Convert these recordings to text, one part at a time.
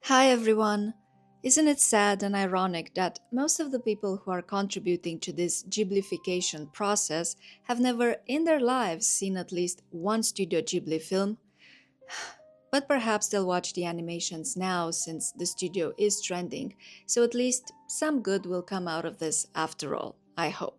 Hi everyone! Isn't it sad and ironic that most of the people who are contributing to this Ghiblification process have never in their lives seen at least one Studio Ghibli film? But perhaps they'll watch the animations now since the studio is trending, so at least some good will come out of this after all, I hope.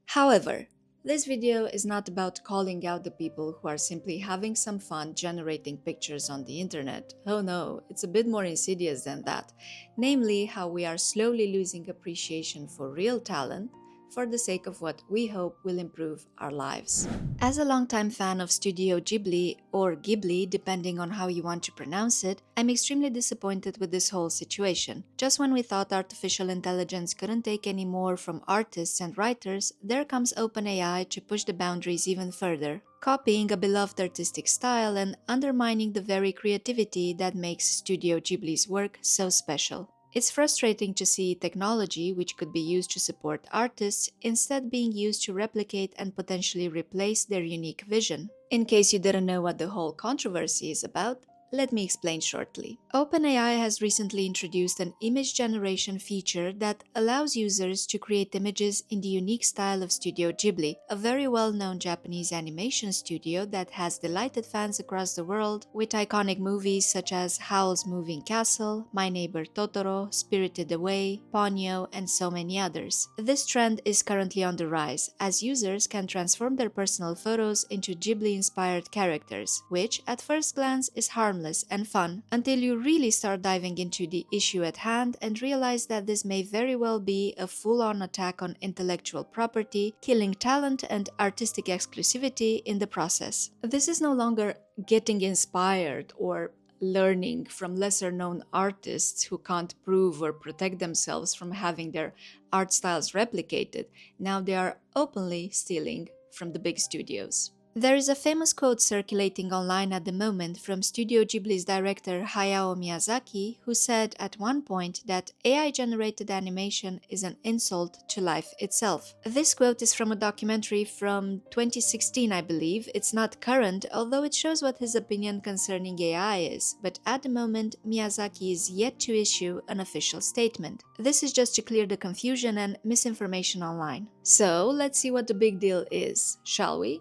However, this video is not about calling out the people who are simply having some fun generating pictures on the internet. Oh no, it's a bit more insidious than that. Namely, how we are slowly losing appreciation for real talent for the sake of what we hope will improve our lives. As a longtime fan of Studio Ghibli, or Ghibli depending on how you want to pronounce it, I'm extremely disappointed with this whole situation. Just when we thought artificial intelligence couldn't take any more from artists and writers, there comes OpenAI to push the boundaries even further, copying a beloved artistic style and undermining the very creativity that makes Studio Ghibli's work so special. It's frustrating to see technology, which could be used to support artists, instead being used to replicate and potentially replace their unique vision. In case you didn't know what the whole controversy is about, let me explain shortly. OpenAI has recently introduced an image generation feature that allows users to create images in the unique style of Studio Ghibli, a very well-known Japanese animation studio that has delighted fans across the world with iconic movies such as Howl's Moving Castle, My Neighbor Totoro, Spirited Away, Ponyo, and so many others. This trend is currently on the rise, as users can transform their personal photos into Ghibli-inspired characters, which at first glance is harmless and fun, until you really start diving into the issue at hand and realize that this may very well be a full-on attack on intellectual property, killing talent and artistic exclusivity in the process. This is no longer getting inspired or learning from lesser-known artists who can't prove or protect themselves from having their art styles replicated. Now they are openly stealing from the big studios. There is a famous quote circulating online at the moment from Studio Ghibli's director Hayao Miyazaki, who said at one point that AI-generated animation is an insult to life itself. This quote is from a documentary from 2016, I believe. It's not current, although it shows what his opinion concerning AI is, but at the moment Miyazaki is yet to issue an official statement. This is just to clear the confusion and misinformation online. So let's see what the big deal is, shall we?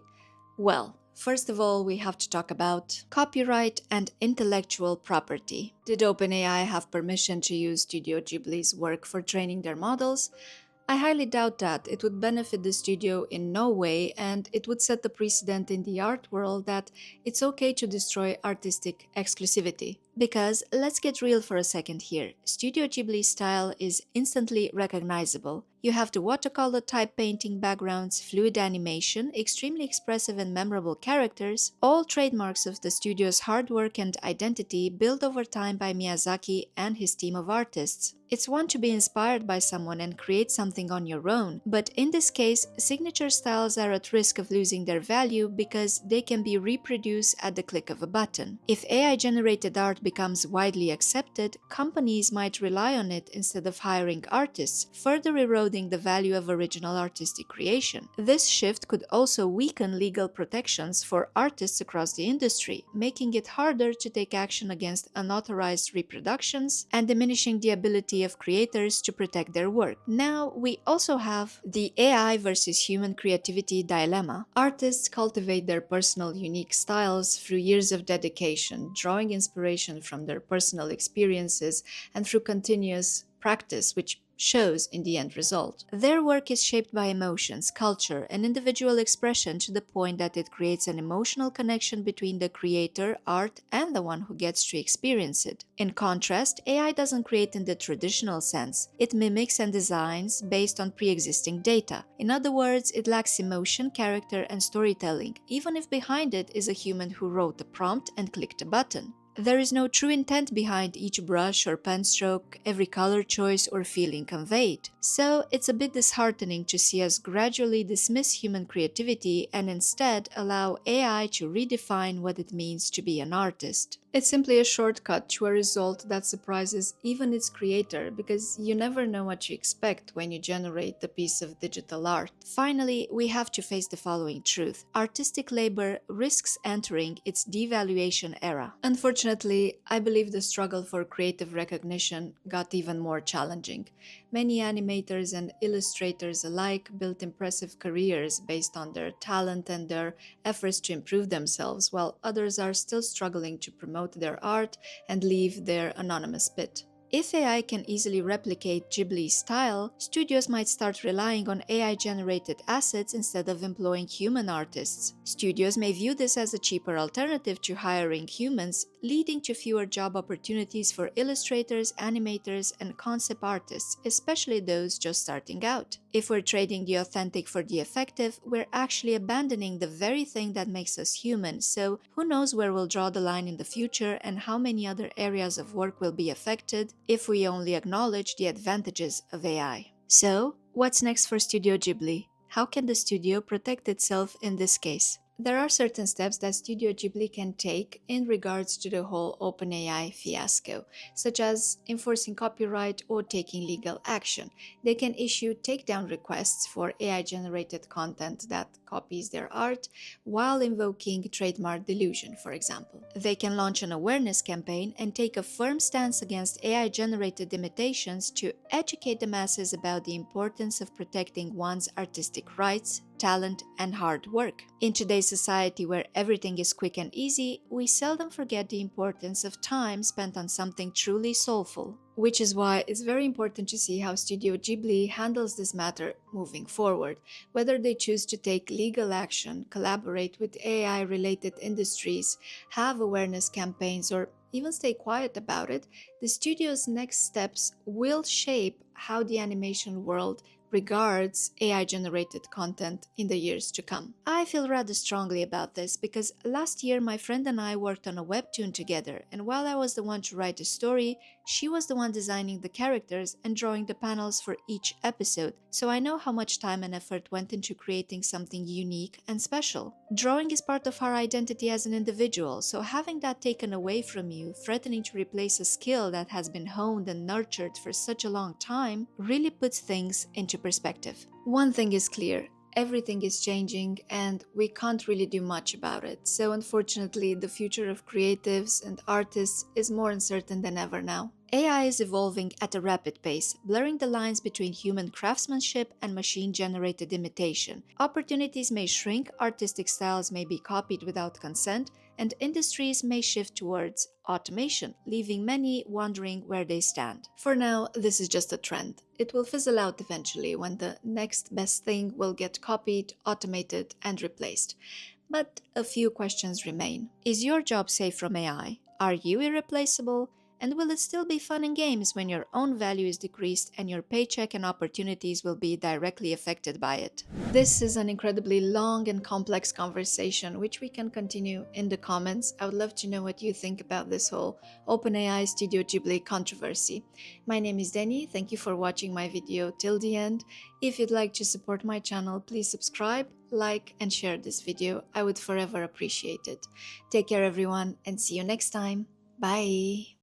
Well, first of all, we have to talk about copyright and intellectual property. Did OpenAI have permission to use Studio Ghibli's work for training their models? I highly doubt that. It would benefit the studio in no way, and it would set the precedent in the art world that it's okay to destroy artistic exclusivity. Because, let's get real for a second here, Studio Ghibli's style is instantly recognizable. You have the watercolor type painting backgrounds, fluid animation, extremely expressive and memorable characters, all trademarks of the studio's hard work and identity built over time by Miyazaki and his team of artists. It's one to be inspired by someone and create something on your own, but in this case, signature styles are at risk of losing their value because they can be reproduced at the click of a button. If AI-generated art becomes widely accepted, companies might rely on it instead of hiring artists, further eroding the value of original artistic creation. This shift could also weaken legal protections for artists across the industry, making it harder to take action against unauthorized reproductions and diminishing the ability of creators to protect their work. Now, we also have the AI versus human creativity dilemma. Artists cultivate their personal unique styles through years of dedication, drawing inspiration from their personal experiences and through continuous practice, which shows in the end result. Their work is shaped by emotions, culture, and individual expression to the point that it creates an emotional connection between the creator, art, and the one who gets to experience it. In contrast, AI doesn't create in the traditional sense. It mimics and designs based on pre-existing data. In other words, it lacks emotion, character, and storytelling, even if behind it is a human who wrote the prompt and clicked a button. There is no true intent behind each brush or pen stroke, every color choice or feeling conveyed. So it's a bit disheartening to see us gradually dismiss human creativity and instead allow AI to redefine what it means to be an artist. It's simply a shortcut to a result that surprises even its creator because you never know what you expect when you generate a piece of digital art. Finally, we have to face the following truth. Artistic labor risks entering its devaluation era. Unfortunately, I believe the struggle for creative recognition got even more challenging. Many animators and illustrators alike built impressive careers based on their talent and their efforts to improve themselves, while others are still struggling to promote their art and leave their anonymous bit. If AI can easily replicate Ghibli's style, studios might start relying on AI-generated assets instead of employing human artists. Studios may view this as a cheaper alternative to hiring humans, leading to fewer job opportunities for illustrators, animators, and concept artists, especially those just starting out. If we're trading the authentic for the effective, we're actually abandoning the very thing that makes us human, so who knows where we'll draw the line in the future and how many other areas of work will be affected if we only acknowledge the advantages of AI. So, what's next for Studio Ghibli? How can the studio protect itself in this case? There are certain steps that Studio Ghibli can take in regards to the whole OpenAI fiasco, such as enforcing copyright or taking legal action. They can issue takedown requests for AI-generated content that copies their art, while invoking trademark delusion, for example. They can launch an awareness campaign and take a firm stance against AI-generated imitations to educate the masses about the importance of protecting one's artistic rights, talent, and hard work. In today's society where everything is quick and easy, we seldom forget the importance of time spent on something truly soulful. Which is why it's very important to see how Studio Ghibli handles this matter moving forward. Whether they choose to take legal action, collaborate with AI-related industries, have awareness campaigns, or even stay quiet about it, the studio's next steps will shape how the animation world regards AI-generated content in the years to come. I feel rather strongly about this because last year my friend and I worked on a webtoon together, and while I was the one to write the story, she was the one designing the characters and drawing the panels for each episode, so I know how much time and effort went into creating something unique and special. Drawing is part of our identity as an individual, so having that taken away from you, threatening to replace a skill that has been honed and nurtured for such a long time, really puts things into perspective. One thing is clear. Everything is changing and we can't really do much about it. So unfortunately, the future of creatives and artists is more uncertain than ever now. AI is evolving at a rapid pace, blurring the lines between human craftsmanship and machine-generated imitation. Opportunities may shrink, artistic styles may be copied without consent, and industries may shift towards automation, leaving many wondering where they stand. For now, this is just a trend. It will fizzle out eventually when the next best thing will get copied, automated, and replaced. But a few questions remain. Is your job safe from AI? Are you irreplaceable? And will it still be fun and games when your own value is decreased and your paycheck and opportunities will be directly affected by it? This is an incredibly long and complex conversation, which we can continue in the comments. I would love to know what you think about this whole OpenAI Studio Ghibli controversy. My name is Deni. Thank you for watching my video till the end. If you'd like to support my channel, please subscribe, like, and share this video. I would forever appreciate it. Take care, everyone, and see you next time. Bye!